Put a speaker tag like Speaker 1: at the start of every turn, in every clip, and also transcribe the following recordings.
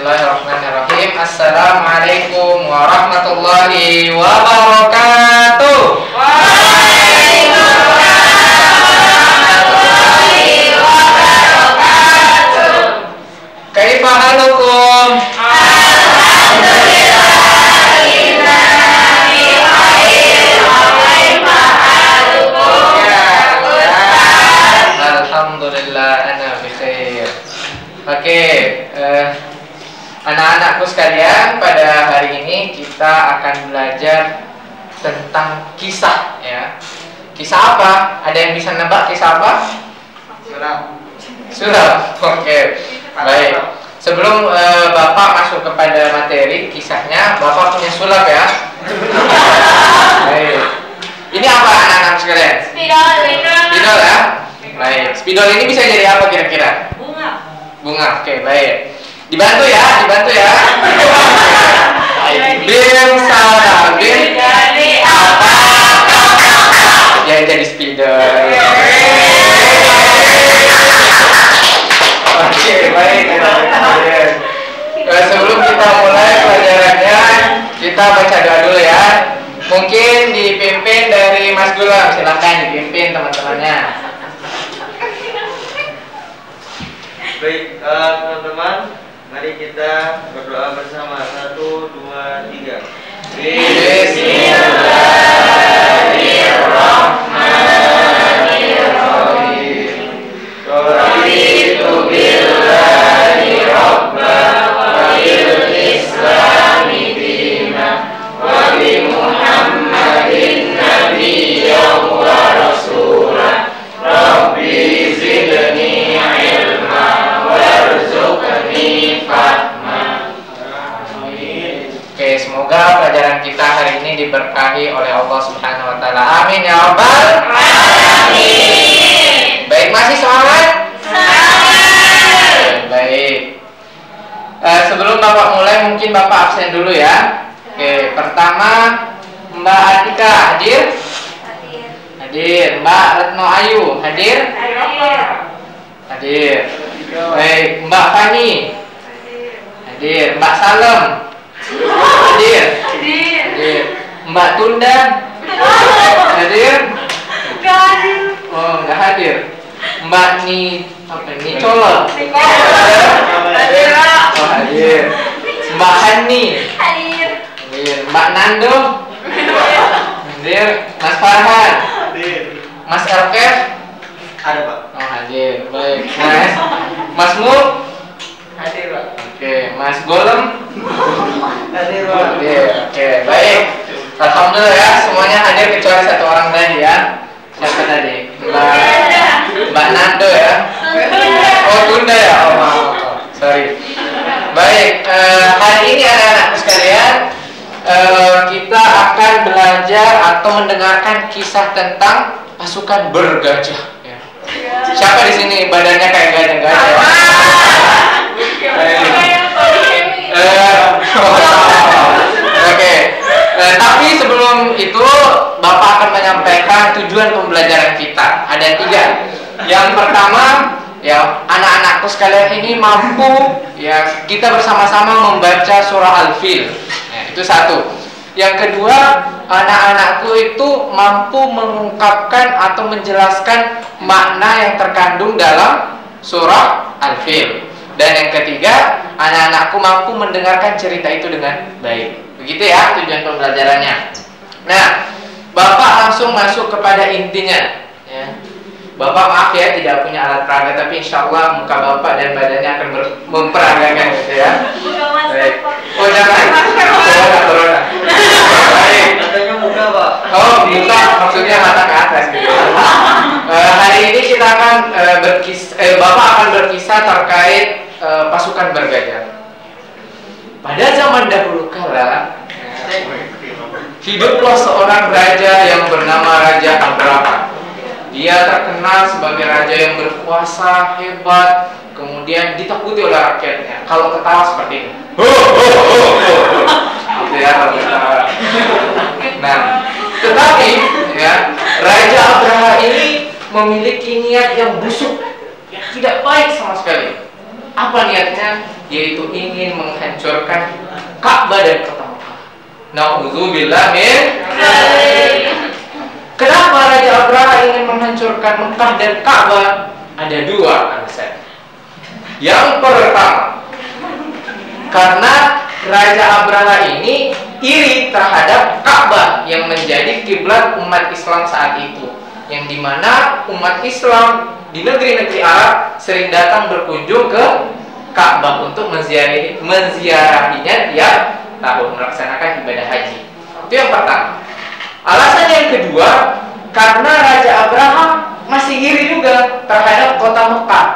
Speaker 1: Bismillahirrahmanirrahim. Assalamualaikum warahmatullahi wabarakatuh.
Speaker 2: Waalaikumsalam warahmatullahi wabarakatuh.
Speaker 1: Kaifa halukum?
Speaker 2: Alhamdulillah, inna bi khair wa kaifa halukum?
Speaker 1: Alhamdulillah, ana bi khair. Oke, anak-anakku sekalian, pada hari ini kita akan belajar tentang kisah, ya. Kisah apa? Ada yang bisa nebak kisah apa? Sulap. Oke. Baik. Sebelum Bapak masuk kepada materi kisahnya, Bapak punya sulap ya. Baik. Ini apa anak-anak sekalian?
Speaker 2: Spidol.
Speaker 1: Spidol ya. Baik. Spidol ini bisa jadi apa kira-kira? Bunga. Oke, baik. Dibantu ya. Bim salah bim.
Speaker 2: Jadi apa?
Speaker 1: Ya jadi spidol. Oke, baik. Sebelum kita mulai pelajarannya, kita baca doa dulu ya. Mungkin dipimpin dari Mas Gulam, silakan dipimpin teman-temannya.
Speaker 3: Baik, teman-teman, mari kita berdoa bersama. 1, 2, 3.
Speaker 1: Bismillahirrahmanirrahim. Raditu billahi rabba wa bil islami dina wa bi Muhammadin nabiyyan wa rasulah. Rabbi zidni ilma warzuqni fahma. Amin. Oke, semoga pelajaran kita hari ini diberkahi oleh Allah Subhanahu wa taala. Amin ya rabbal alamin. Baik, masih semangat? Semangat. Baik. Sebelum Bapak mulai, mungkin Bapak absen dulu ya. Oke, pertama Mbak Atika hadir? Hadir. Mbak Retno Ayu hadir? Hadir. Baik, Mbak Fani hadir. Mbak Salem hadir? Hadir. Mbak Tunda hadir? Oh, enggak hadir. Mbak Nicolo hadir? Oh, hadir. Mbak Hani hadir. Mbak Nando hadir. Mas Farhan, Mas Elkef
Speaker 3: Ada, Pak.
Speaker 1: oh hadir. Baik. Mas Mul hadir, Pak. Oke, Mas Golem
Speaker 3: Hadir,
Speaker 1: hadir. Oke, baik. Alhamdulillah ya, semuanya hadir kecuali satu orang tadi ya. Siapa tadi? Mbak Nando ya. Oh, Tunda ya. Oh, maaf. Sorry. Baik, hari ini anak-anakku sekalian, kita akan belajar atau mendengarkan kisah tentang pasukan bergajah. Ya. Siapa di sini badannya kayak gajah-gajah? Oke. Tapi sebelum itu Bapak akan menyampaikan tujuan pembelajaran kita. Ada 3. Yang pertama, ya anak-anakku sekalian ini mampu ya kita bersama-sama membaca surah Al-Fil. Ya, itu 1. Yang kedua, anak-anakku itu mampu mengungkapkan atau menjelaskan makna yang terkandung dalam surah Al-Fil. Dan yang ketiga, anak-anakku mampu mendengarkan cerita itu dengan baik. Begitu ya tujuan pembelajarannya. Nah, Bapak langsung masuk kepada intinya ya. Bapak maaf ya tidak punya alat peraga, tapi insya Allah muka Bapak dan badannya akan memperagakan gitu ya. Baik. Oh jangan. Corona. Baik.
Speaker 3: Katanya muda, Pak.
Speaker 1: Oh muka maksudnya mata ke atas gitu. Hari ini kita akan Bapak akan berkisah terkait pasukan bergajah. Pada zaman dahulu kala, hiduplah seorang raja yang bernama Raja Abraha. Dia terkenal sebagai raja yang berkuasa, hebat, kemudian ditakuti oleh rakyatnya. Kalau ketawa seperti ini, gitu ya kalau ketawa. Nah, tetapi ya Raja Abraha ini memiliki niat yang busuk, yang tidak baik sama sekali. Apa niatnya? Yaitu ingin menghancurkan Ka'bah dan kota Mekah. Nauzubillah min. Kenapa Raja Abraha ingin menghancurkan Mekah dan Ka'bah? Ada dua alasan. Yang pertama, karena Raja Abraha ini iri terhadap Ka'bah yang menjadi kiblat umat Islam saat itu, yang dimana umat Islam di negeri-negeri Arab sering datang berkunjung ke Ka'bah untuk menziarahinya tiap tahun, melaksanakan ibadah haji. Itu yang pertama. Alasan yang kedua, karena Raja Abraha masih iri juga terhadap kota Mekah,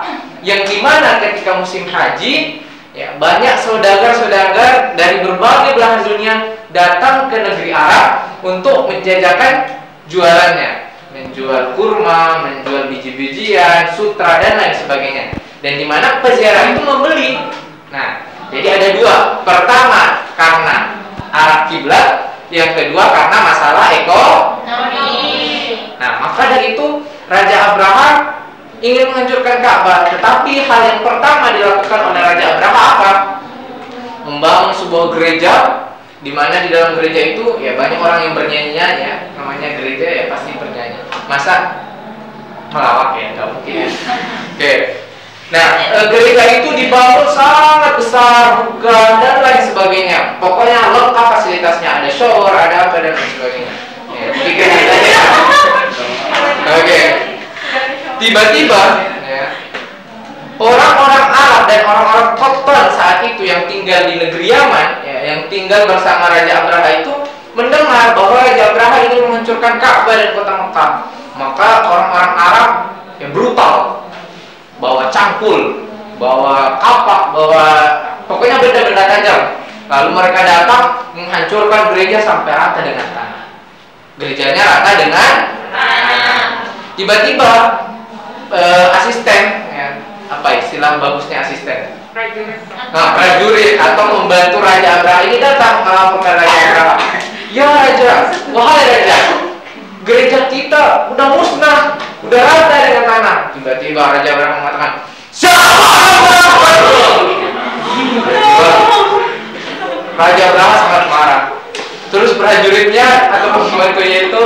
Speaker 1: yang dimana ketika musim haji, ya, banyak saudagar-saudagar dari berbagai belahan dunia datang ke negeri Arab untuk menjajakan jualannya, menjual kurma, menjual biji-bijian, sutra dan lain sebagainya. Dan dimana peziarah itu membeli. Nah, jadi ada dua. Pertama karena arah kiblat, yang kedua karena masalah ekonomi. Nah, maka dari itu Raja Abraha ingin menghancurkan Ka'bah. Tetapi hal yang pertama dilakukan oleh Raja Abraha apa? Membangun sebuah gereja, di mana di dalam gereja itu ya banyak orang yang bernyanyi-nyanyi ya. Namanya gereja ya pasti bernyanyi. Masa melawak ya? Nggak mungkin ya. Oke. Nah, gereja itu dibangun sangat besar, megah dan lain sebagainya. Pokoknya lengkap fasilitasnya, ada shower, ada apa dan lain sebagainya. Ya, bikin aja. Oke. Tiba-tiba ya, orang-orang Arab dan orang-orang Qattan saat itu yang tinggal di negeri Yaman, ya, yang tinggal bersama Raja Abraha itu mendengar bahwa Raja Abraha ingin menghancurkan Ka'bah dan kota Mekah. Maka orang-orang Arab yang brutal, bawa cangkul, bawa kapak, bawa pokoknya benda-benda tajam. Lalu mereka datang menghancurkan gereja sampai rata dengan tanah. Gerejanya rata dengan tanah. Tiba-tiba asisten, ya, apa istilah bagusnya asisten? Prajurit atau membantu Raja Abraha ini datang melaporkan Raja Abraha. Ya Raja, wahai Raja, gereja kita udah musnah, udah rata dengan tanah. Tiba-tiba Raja Abraha mengatakan, Raja Abraha sangat marah. Terus prajuritnya atau pembantunya itu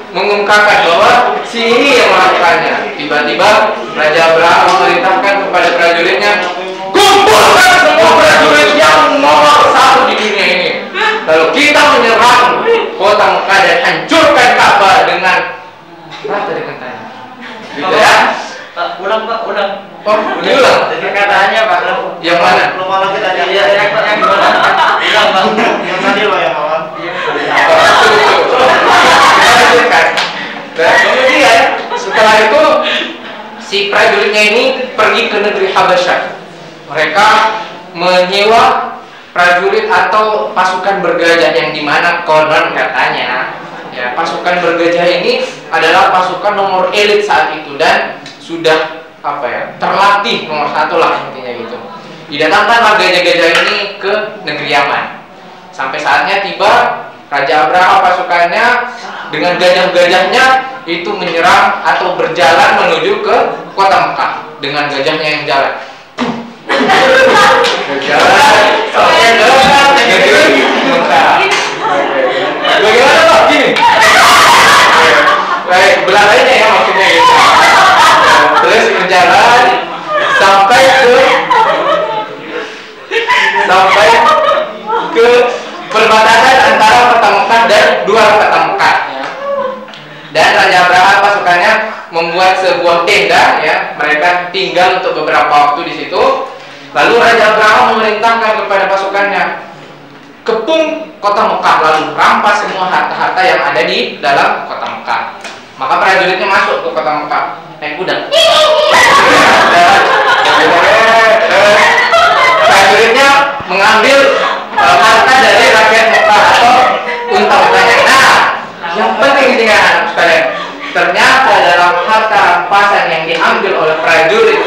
Speaker 1: mengungkapkan bahwa si ini yang melakukannya. Tiba-tiba Raja Abraha memerintahkan kepada prajuritnya, kumpulkan semua prajurit yang nomor 1 di dunia ini. Lalu kita menyerang kota Mekah dan hancurkan Ka'bah dengan rata dengan tanah. Gitu ya?
Speaker 3: Pak, ulang Pak, ulang.
Speaker 1: Oh, diulang.
Speaker 3: Perkataannya Pak.
Speaker 1: Yang mana?
Speaker 3: Belum ulang kita tadi. Iya, yang gimana? Ulang Pak. Yang tadi loh yang awal.
Speaker 1: Dan kemudian setelah itu si prajuritnya ini pergi ke negeri Habasyah. Mereka menyewa prajurit atau pasukan bergajah, yang dimana konon katanya ya, pasukan bergajah ini adalah pasukan nomor elit saat itu dan sudah apa ya, terlatih nomor 1 lah intinya gitu. Didatangkanlah gajah-gajah ini ke negeri Yaman. Sampai saatnya tiba, Raja Abraha pasukannya dengan gajah-gajahnya itu menyerang atau berjalan menuju ke kota Mekah dengan gajahnya yang jalan. Berjalan sampai ke negeri Mekah. Bagaimana Pak? Gini. Baik, belah lainnya ya maksudnya gitu. Terus berjalan sampai ke perbatasan antara kota Mekah dan dua kota Mekah. Dan Raja Abraha pasukannya membuat sebuah tenda ya, mereka tinggal untuk beberapa waktu di situ. Lalu Raja Abraha memerintahkan kepada pasukannya, kepung kota Mekah, lalu rampas semua harta-harta yang ada di dalam kota Mekah. Maka prajuritnya masuk ke kota Mekah naik kuda. Prajuritnya mengambil harta dari rakyat Mekah atau unta-untanya. Nah, yang penting ini kan anak sekalian, ternyata dalam harta rampasan yang diambil oleh prajurit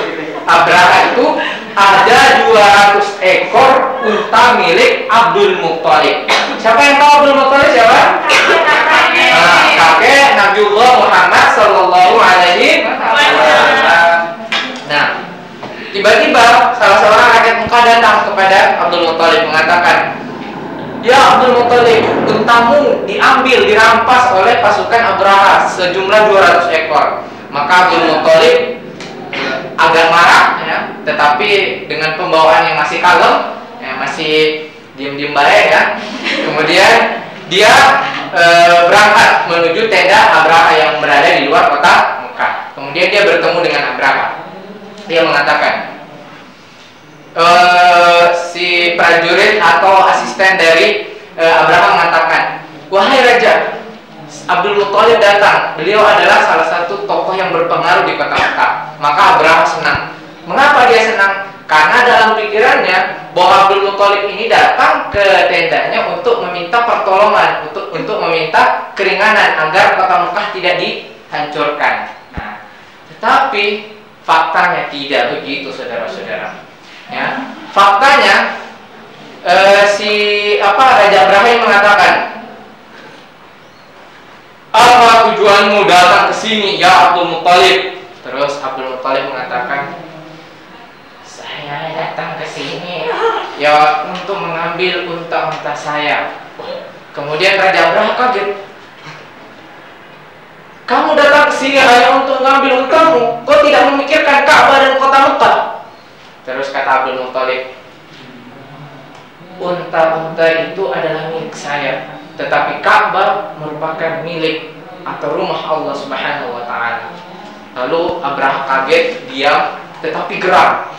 Speaker 1: Abraha itu ada 200 ekor unta milik Abdul Muttalib. Siapa yang tahu Abdul Muttalib siapa? Kakek Nabiullah Muhammad Sallallahu Alaihi Wasallam. Tiba-tiba salah seorang rakyat Mekah datang kepada Abdul Muthalib mengatakan, "Ya Abdul Muthalib, untamu diambil, dirampas oleh pasukan Abraha sejumlah 200 ekor." Maka Abdul Muthalib agak marah ya, tetapi dengan pembawaan yang masih kalem, ya, masih diem-diem baik ya. Kemudian dia berangkat menuju tenda Abraha yang berada di luar kota Mekah. Kemudian dia bertemu dengan Abraha. Dia mengatakan, si prajurit atau asisten dari Abraha mengatakan, "Wahai Raja, Abdul Muthalib datang. Beliau adalah salah satu tokoh yang berpengaruh di kota Mekah." Maka Abraha senang. Mengapa dia senang? Karena dalam pikirannya bahwa Abdul Muthalib ini datang ke tendanya untuk meminta pertolongan, untuk meminta keringanan agar kota Mekah tidak dihancurkan. Nah, tetapi faktanya tidak begitu, saudara-saudara. Ya, faktanya Raja Abraha mengatakan, "Apa tujuanmu datang ke sini, ya Abdul Muthalib?" Terus Abdul Muthalib mengatakan, "Saya datang ke sini ya untuk mengambil unta-unta saya." Kemudian Raja Abraha kaget. "Kamu datang ke sini hanya untuk mengambil untamu? Kau tidak memikirkan Ka'bah dan kota Mekah?" Terus kata Abdul Muthalib, "Unta-unta itu adalah milik saya, tetapi Ka'bah merupakan milik atau rumah Allah Subhanahu wa Ta'ala." Lalu Abraha kaget, diam, tetapi geram.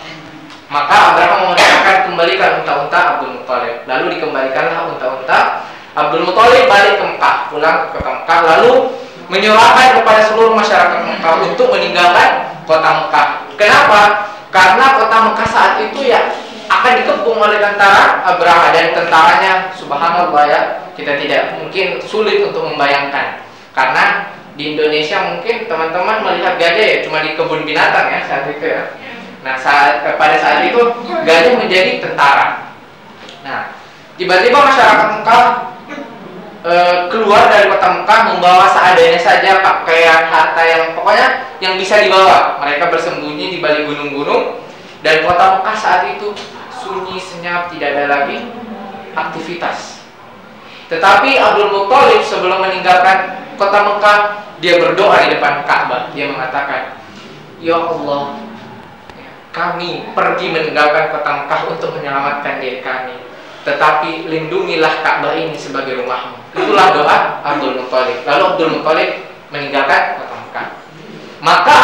Speaker 1: Maka Abraha memerintahkan kembalikan unta-unta Abdul Muthalib. Lalu dikembalikanlah unta-unta Abdul Muthalib balik ke Mekah, pulang ke kota Mekah, lalu menyuarakan kepada seluruh masyarakat Mekah untuk meninggalkan kota Mekah. Kenapa? Karena kota Mekah saat itu ya akan dikepung oleh tentara Abraha, dan tentaranya subhanallah ya, kita tidak mungkin sulit untuk membayangkan. Karena di Indonesia mungkin teman-teman melihat gajah ya cuma di kebun binatang ya saat itu ya. Nah, pada saat itu gajah menjadi tentara. Nah, tiba-tiba masyarakat Mekah keluar dari kota Mekah membawa seadanya saja pakaian, harta yang pokoknya yang bisa dibawa. Mereka bersembunyi di balik gunung-gunung, dan kota Mekah saat itu sunyi senyap, tidak ada lagi aktivitas. Tetapi Abdul Muthalib sebelum meninggalkan kota Mekah, dia berdoa di depan Ka'bah. Dia mengatakan, "Ya Allah, kami pergi meninggalkan kota Mekah untuk menyelamatkan diri kami, tetapi lindungilah Ka'bah ini sebagai rumahmu." Itulah doa Abdul Muthalib. Lalu Abdul Muthalib meninggalkan kota Mekah. Maka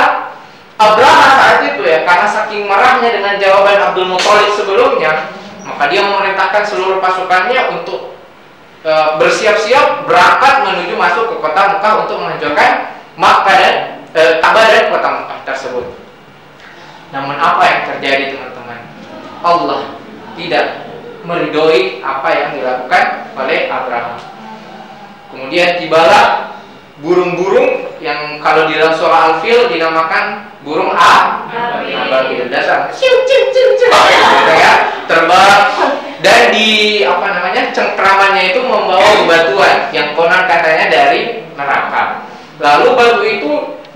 Speaker 1: Abraha saat itu ya, karena saking marahnya dengan jawaban Abdul Muthalib sebelumnya, maka dia memerintahkan seluruh pasukannya untuk bersiap-siap berangkat menuju masuk ke kota Mekah untuk menghancurkan Makkah dan Ka'bah dan kota Mekah tersebut. Namun apa yang terjadi, teman-teman? Allah tidak meridhoi apa yang dilakukan oleh Abraha. Kemudian tibalah burung-burung yang kalau di dalam surah Al-Fil dinamakan burung ababil. Dasar gitu ya, terbang, dan di cengkramannya itu membawa bebatuan yang konon katanya dari neraka. Lalu batu itu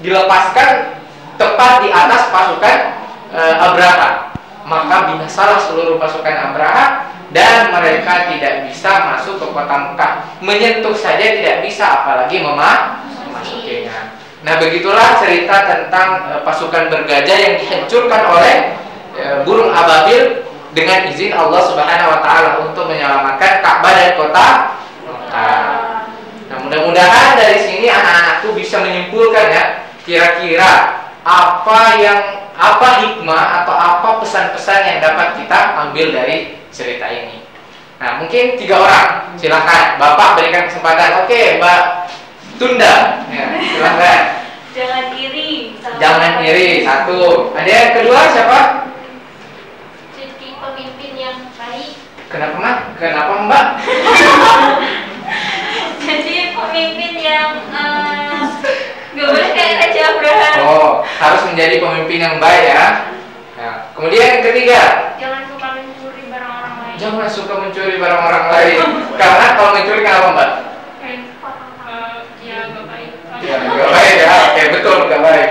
Speaker 1: dilepaskan tepat di atas pasukan Abraha. Maka binasalah seluruh pasukan Abraha, dan mereka tidak bisa masuk ke kota Mekah. Menyentuh saja tidak bisa, apalagi memasukinya. Nah, begitulah cerita tentang pasukan bergajah yang dihancurkan oleh burung ababil dengan izin Allah Subhanahu wa Ta'ala untuk menyelamatkan Ka'bah dan kota Mekah. Nah, mudah-mudahan dari sini anak-anakku bisa menyimpulkan ya, kira-kira apa hikmah atau apa pesan-pesan yang dapat kita ambil dari cerita ini. Nah, mungkin 3 orang, silakan Bapak berikan kesempatan. Oke, Mbak Tunda, ya, silakan.
Speaker 2: Jangan iri.
Speaker 1: Jangan iri, 1. Ada yang kedua siapa?
Speaker 2: Jadi pemimpin yang baik.
Speaker 1: Kenapa Mbak?
Speaker 2: Jadi pemimpin yang gak boleh kayak Raja Abraha.
Speaker 1: Oh, harus menjadi pemimpin yang baik ya. Nah, kemudian yang ketiga,
Speaker 2: Jangan suka mencuri barang orang lain.
Speaker 1: jangan suka mencuri barang orang lain. Karena kalau mencuri kenapa Mbak?
Speaker 2: Ya gak baik.
Speaker 1: Ya, nggak baik ya. Oke, betul, nggak baik.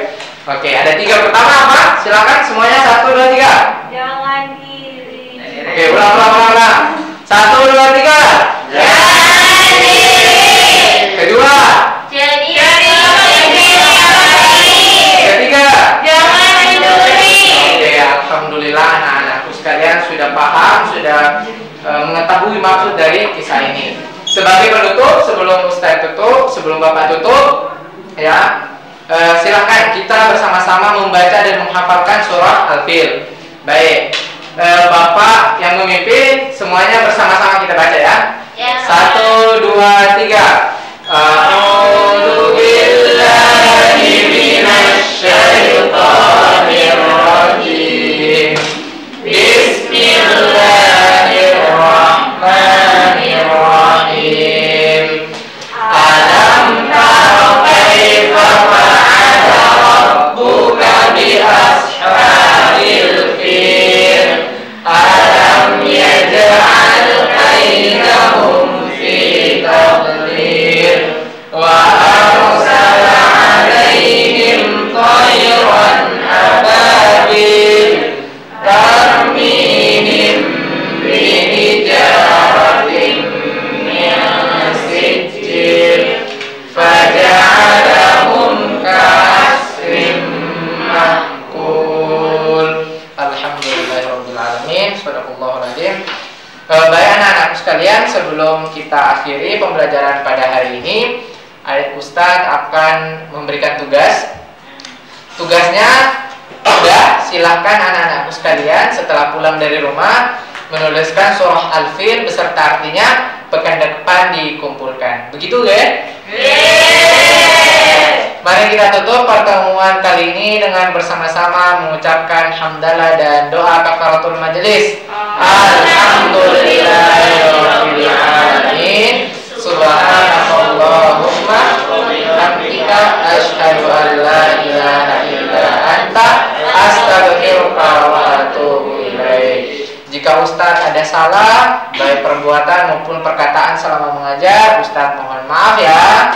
Speaker 1: Oke, ada 3. Pertama apa? silakan semuanya 1, 2, 3.
Speaker 2: Jangan iri.
Speaker 1: Oke, ulang. 1, 2, 3.
Speaker 2: Jangan iri.
Speaker 1: Kedua.
Speaker 2: Jadi pemimpin yang baik.
Speaker 1: Ketiga.
Speaker 2: Jangan mencuri.
Speaker 1: Oke, alhamdulillah anak-anakku sekalian sudah paham, sudah mengetahui maksud dari kisah ini. Sebagai penutup, sebelum Ustaz tutup, sebelum Bapak tutup, ya, silakan kita bersama-sama membaca dan menghafalkan surah Al-Fil. Baik, Bapak yang memimpin, semuanya bersama-sama kita baca ya. 1, 2, 3. A'udzu billahi minasy syaithanir rajim. Bismillahirrahmanirrahim. Alam tara kaifa fa'ala rabbuka bi ashabil fil. Alam yaj'al kaydahum fi tadlil. Wa arsala 'alaihim tayran ababil. Tarmihim bihijaratin min sijil. Faja'alahum ka'asfin ma'kul. Alhamdulillahirabbil alamin. Shadaqallahul adzim. Baik anak-anak sekalian, sebelum kita akhiri pembelajaran pada hari ini, Ustadz akan memberikan tugas. Tugasnya udah, silahkan anak-anakku sekalian setelah pulang dari rumah menuliskan surah Al-Fil beserta artinya, pekan depan dikumpulkan. Begitu ya? Mari kita tutup pertemuan kali ini dengan bersama-sama mengucapkan hamdalah dan doa kafaratul majelis. Alhamdulillahirabbil alamin. Subhanakallahumma wa bihamdika asyhadu an la ilaha illa anta astaghfiruka wa atubu ilaik. Jika Ustadz ada salah baik perbuatan maupun perkataan selama mengajar, Ustadz mohon maaf ya.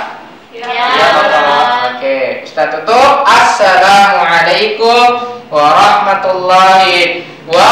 Speaker 1: Oke, Ustadz tutup. Assalamualaikum warahmatullahi wabarakatuh.